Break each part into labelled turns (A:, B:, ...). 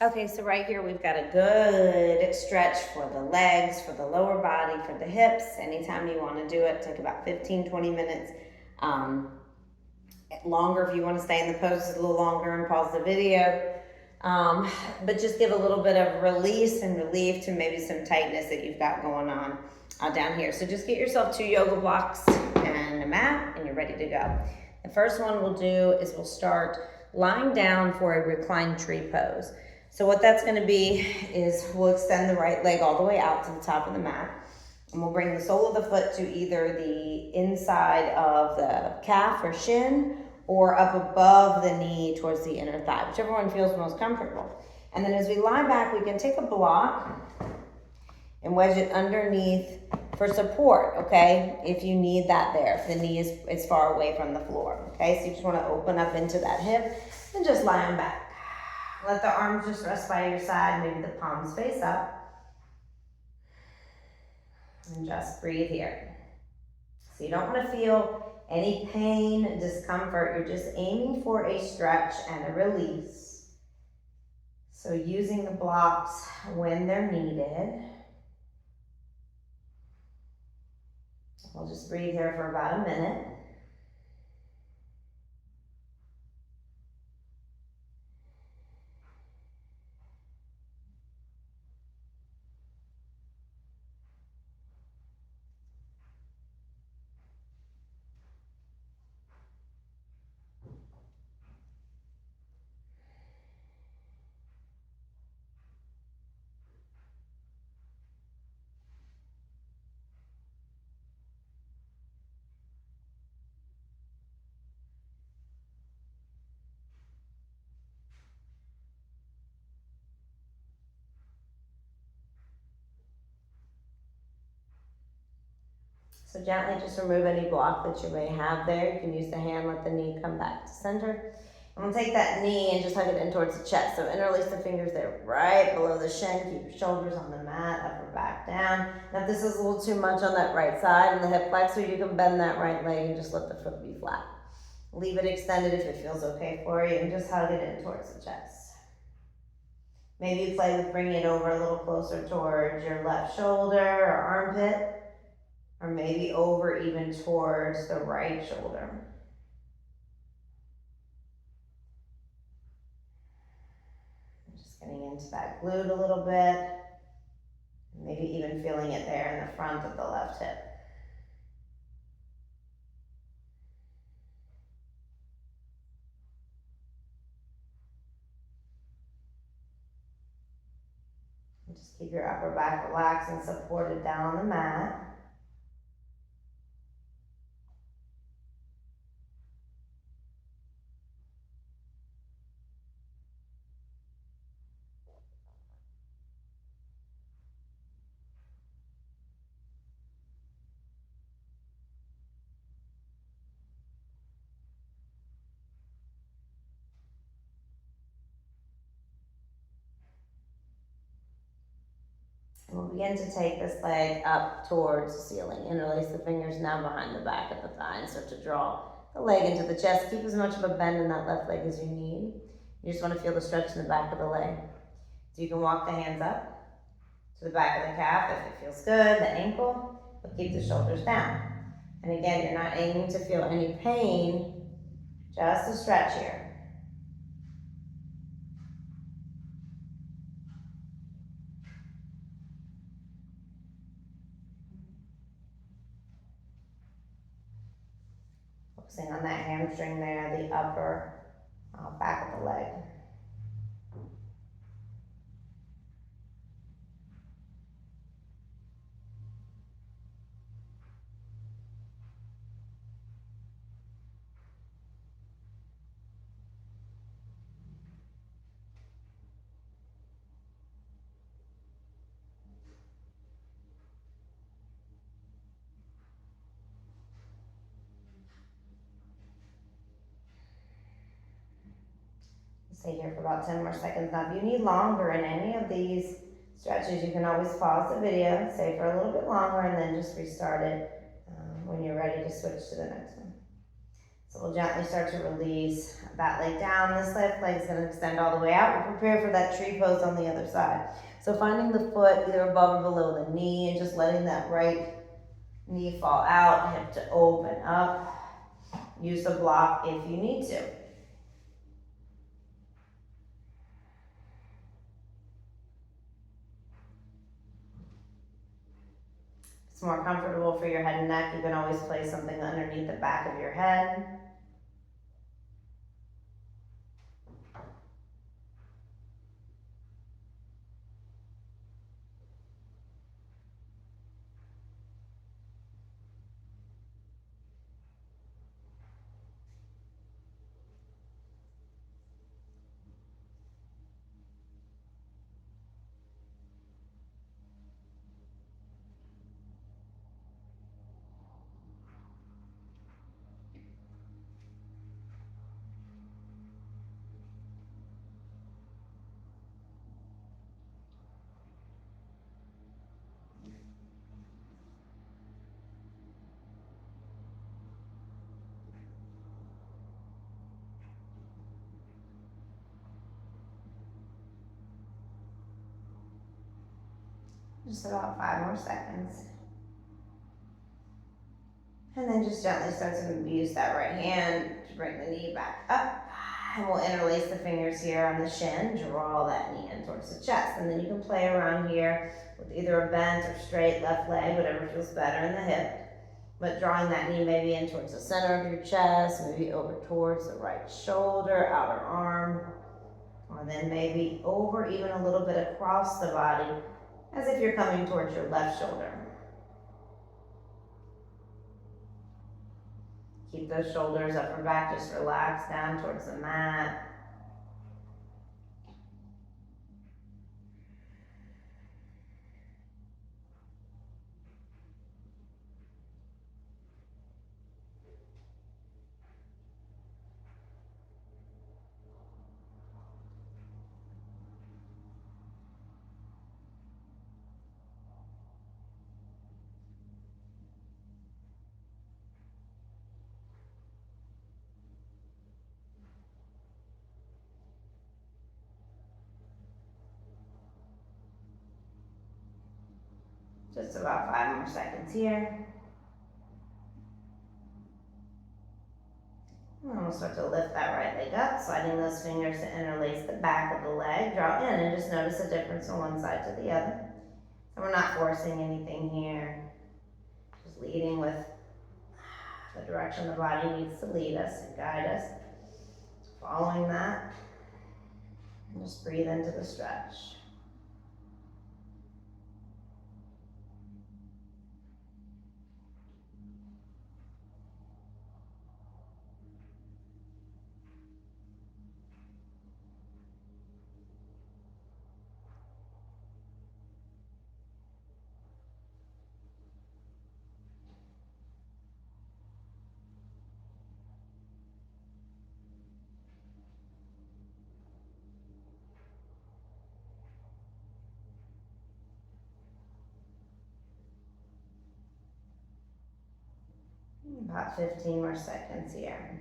A: Okay, so right here we've got a good stretch for the legs, for the lower body, for the hips. Anytime you want to do it, take about 15, 20 minutes. Um, Longer if you want to stay in the pose a little longer and pause the video. But just give a little bit of release and relief to maybe some tightness that you've got going on down here. So just get yourself 2 yoga blocks and a mat, and you're ready to go. The first one we'll do is we'll start lying down for a reclined tree pose. So what that's going to be is we'll extend the right leg all the way out to the top of the mat. And we'll bring the sole of the foot to either the inside of the calf or shin or up above the knee towards the inner thigh, whichever one feels most comfortable. And then as we lie back, we can take a block and wedge it underneath for support, okay? If you need that there, if the knee is far away from the floor, okay? So you just wanna open up into that hip and just lie on back. Let the arms just rest by your side, maybe the palms face up. And just breathe here. So you don't want to feel any pain, discomfort. You're just aiming for a stretch and a release. So using the blocks when they're needed. We'll just breathe here for about a minute. So gently just remove any block that you may have there. You can use the hand, let the knee come back to center. I'm gonna take that knee and just hug it in towards the chest. So interlace the fingers there right below the shin. Keep your shoulders on the mat, upper back down. Now if this is a little too much on that right side and the hip flexor, you can bend that right leg and just let the foot be flat. Leave it extended if it feels okay for you and just hug it in towards the chest. Maybe you play with bringing it over a little closer towards your left shoulder or armpit. Or maybe over even towards the right shoulder. Just getting into that glute a little bit. Maybe even feeling it there in the front of the left hip. And just keep your upper back relaxed and supported down on the mat. And we'll begin to take this leg up towards the ceiling. Interlace the fingers now behind the back of the thigh and start to draw the leg into the chest. Keep as much of a bend in that left leg as you need. You just want to feel the stretch in the back of the leg. So you can walk the hands up to the back of the calf if it feels good, the ankle, but keep the shoulders down. And again, you're not aiming to feel any pain, just a stretch here. Focusing on that hamstring there, the upper back of the leg. Stay here for about 10 more seconds. Now, if you need longer in any of these stretches, you can always pause the video, stay for a little bit longer, and then just restart it when you're ready to switch to the next one. So So we'll gently start to release that leg down. This left leg is going to extend all the way out. We'll prepare for that tree pose on the other side. So finding the foot either above or below the knee and just letting that right knee fall out, hip to open up. Use the block if you need to. If it's more comfortable for your head and neck, you can always place something underneath the back of your head. Just about 5 more seconds. And then just gently start to use that right hand to bring the knee back up. And we'll interlace the fingers here on the shin, draw that knee in towards the chest. And then you can play around here with either a bent or straight left leg, whatever feels better in the hip. But drawing that knee maybe in towards the center of your chest, maybe over towards the right shoulder, outer arm, or then maybe over even a little bit across the body, as if you're coming towards your left shoulder. Keep those shoulders up or back, just relax down towards the mat. Just about 5 more seconds here. And then we'll start to lift that right leg up, sliding those fingers to interlace the back of the leg. Draw in and just notice the difference from one side to the other. So we're not forcing anything here. Just leading with the direction the body needs to lead us and guide us. Following that. And just breathe into the stretch. About 15 more seconds here.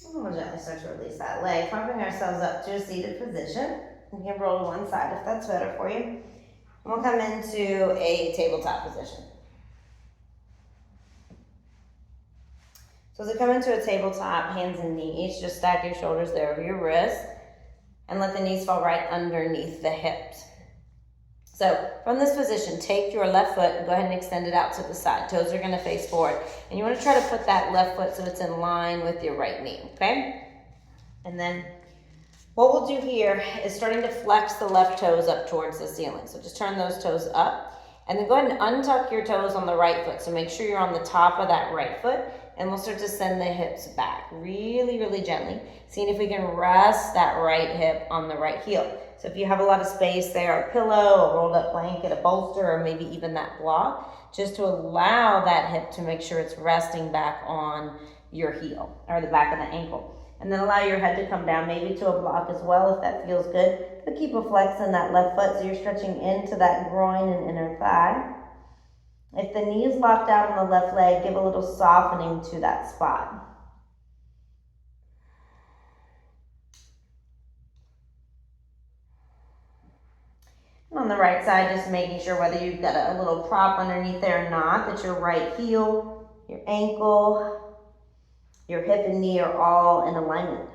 A: And we'll gently start to release that leg, pumping ourselves up to a seated position. You can roll to one side if that's better for you. And we'll come into a tabletop position. So as we come into a tabletop, hands and knees, just stack your shoulders there over your wrist and let the knees fall right underneath the hips. So from this position, take your left foot and go ahead and extend it out to the side. Toes are going to face forward. And you want to try to put that left foot so it's in line with your right knee, okay? And then what we'll do here is starting to flex the left toes up towards the ceiling. So just turn those toes up. And then go ahead and untuck your toes on the right foot. So make sure you're on the top of that right foot. And we'll start to send the hips back really, really gently. Seeing if we can rest that right hip on the right heel. So if you have a lot of space there, a pillow, a rolled up blanket, a bolster, or maybe even that block, just to allow that hip to make sure it's resting back on your heel or the back of the ankle. And then allow your head to come down, maybe to a block as well if that feels good. But keep a flex in that left foot so you're stretching into that groin and inner thigh. If the knee is locked out on the left leg, give a little softening to that spot. And on the right side, just making sure whether you've got a little prop underneath there or not, that your right heel, your ankle, your hip and knee are all in alignment.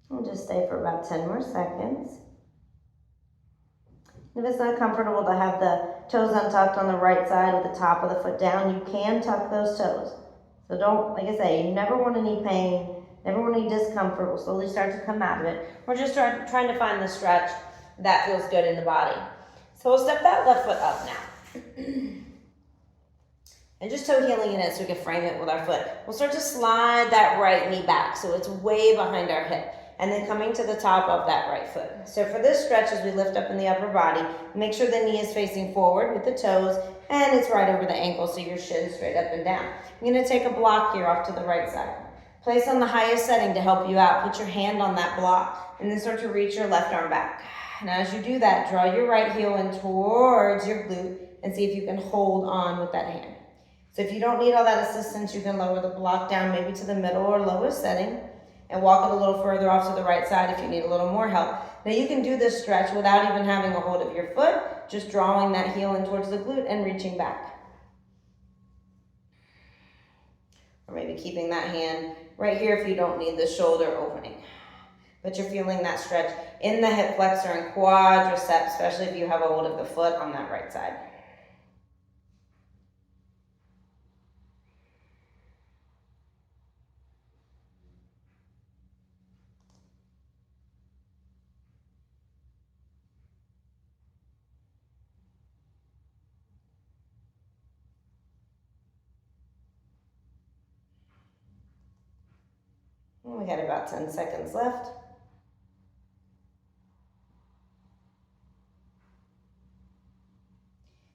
A: We'll just stay for about 10 more seconds. If it's not comfortable to have the toes untucked on the right side with the top of the foot down, you can tuck those toes. So don't, like I say, you never want any pain, never want any discomfort. We'll slowly start to come out of it. We're just trying to find the stretch that feels good in the body. So we'll step that left foot up now. And just toe heeling in it so we can frame it with our foot. We'll start to slide that right knee back so it's way behind our hip. And then coming to the top of that right foot. So for this stretch, as we lift up in the upper body, make sure the knee is facing forward with the toes and it's right over the ankle so your shin straight up and down. I'm gonna take a block here off to the right side. Place on the highest setting to help you out. Put your hand on that block and then start to reach your left arm back. And as you do that, draw your right heel in towards your glute and see if you can hold on with that hand. So if you don't need all that assistance, you can lower the block down maybe to the middle or lowest setting and walk it a little further off to the right side if you need a little more help. Now you can do this stretch without even having a hold of your foot, just drawing that heel in towards the glute and reaching back. Or maybe keeping that hand right here if you don't need the shoulder opening. But you're feeling that stretch in the hip flexor and quadricep, especially if you have a hold of the foot on that right side. We got about 10 seconds left.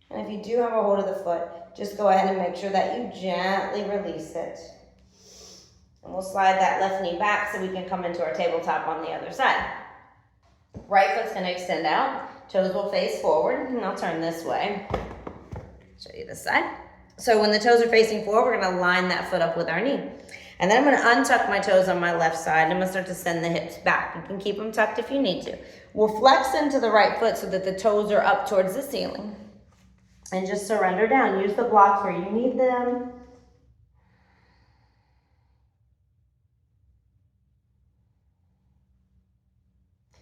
A: And if you do have a hold of the foot, just go ahead and make sure that you gently release it. And we'll slide that left knee back so we can come into our tabletop on the other side. Right foot's gonna extend out, toes will face forward, and I'll turn this way. Show you this side. So when the toes are facing forward, we're gonna line that foot up with our knee. And then I'm gonna untuck my toes on my left side and I'm gonna start to send the hips back. You can keep them tucked if you need to. We'll flex into the right foot so that the toes are up towards the ceiling. And just surrender down. Use the blocks where you need them.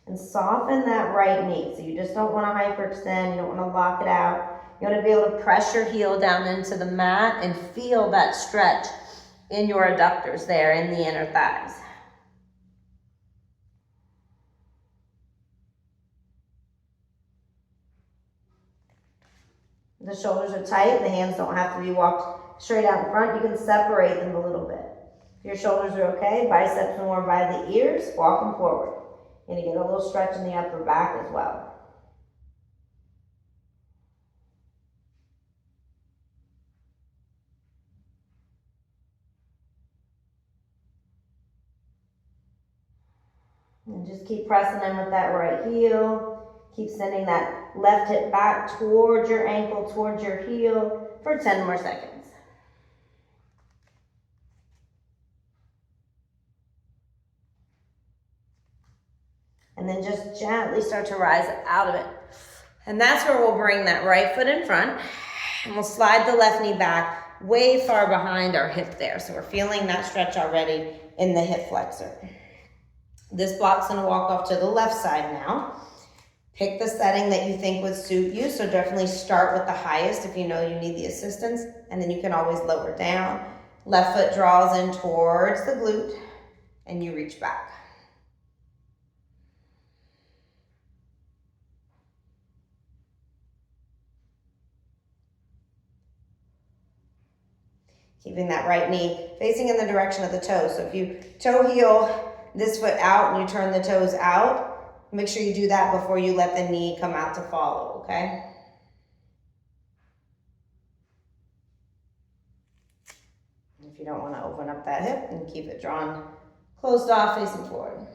A: And soften that right knee. So you just don't wanna hyperextend, you don't wanna lock it out. You wanna be able to press your heel down into the mat and feel that stretch in your adductors there, in the inner thighs. The shoulders are tight, the hands don't have to be walked straight out in front. You can separate them a little bit. If your shoulders are okay, biceps more by the ears, walk them forward. You're gonna get a little stretch in the upper back as well. And just keep pressing in with that right heel. Keep sending that left hip back towards your ankle, towards your heel for 10 more seconds. And then just gently start to rise out of it. And that's where we'll bring that right foot in front and we'll slide the left knee back way far behind our hip there. So we're feeling that stretch already in the hip flexor. This block's gonna walk off to the left side now. Pick the setting that you think would suit you. So definitely start with the highest if you know you need the assistance, and then you can always lower down. Left foot draws in towards the glute and you reach back. Keeping that right knee facing in the direction of the toes. So if you toe heel this foot out and you turn the toes out, make sure you do that before you let the knee come out to follow, okay? If you don't want to open up that hip, and keep it drawn closed off facing forward.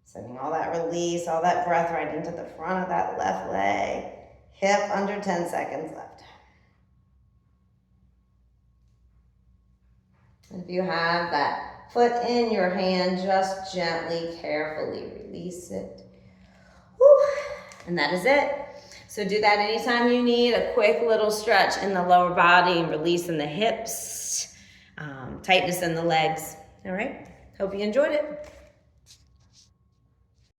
A: Sending all that release, all that breath right into the front of that left leg. Hip under 10 seconds left. If you have that foot in your hand, just gently, carefully release it. Woo. And that is it. So do that anytime you need a quick little stretch in the lower body and release in the hips, tightness in the legs. All right. Hope you enjoyed it.